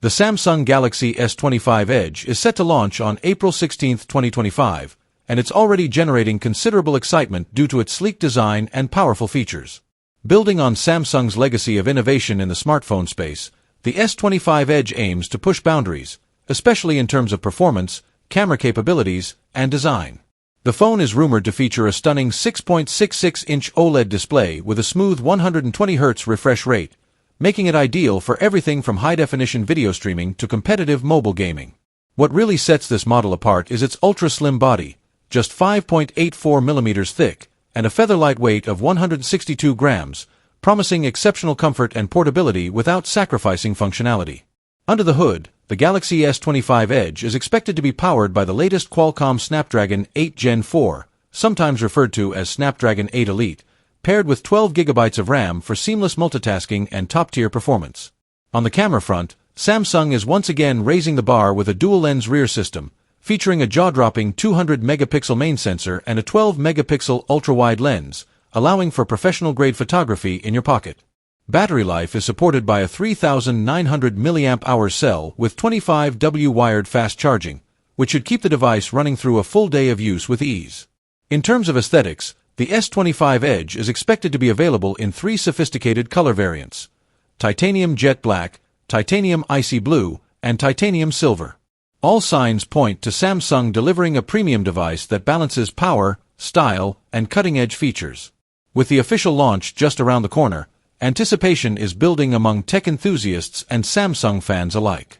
The Samsung Galaxy S25 Edge is set to launch on April 16, 2025, and it's already generating considerable excitement due to its sleek design and powerful features. Building on Samsung's legacy of innovation in the smartphone space, the S25 Edge aims to push boundaries, especially in terms of performance, camera capabilities, and design. The phone is rumored to feature a stunning 6.66-inch OLED display with a smooth 120Hz refresh rate, making it ideal for everything from high-definition video streaming to competitive mobile gaming. What really sets this model apart is its ultra-slim body, just 5.84mm thick, and a feather-light weight of 162 grams, promising exceptional comfort and portability without sacrificing functionality. Under the hood, the Galaxy S25 Edge is expected to be powered by the latest Qualcomm Snapdragon 8 Gen 4, sometimes referred to as Snapdragon 8 Elite, paired with 12 GB of RAM for seamless multitasking and top-tier performance. On the camera front, Samsung is once again raising the bar with a dual-lens rear system, featuring a jaw-dropping 200-megapixel main sensor and a 12-megapixel ultra-wide lens, allowing for professional-grade photography in your pocket. Battery life is supported by a 3,900 mAh cell with 25W wired fast charging, which should keep the device running through a full day of use with ease. In terms of aesthetics, the S25 Edge is expected to be available in 3 sophisticated color variants: titanium jet black, titanium icy blue, and titanium silver. All signs point to Samsung delivering a premium device that balances power, style, and cutting-edge features. With the official launch just around the corner, anticipation is building among tech enthusiasts and Samsung fans alike.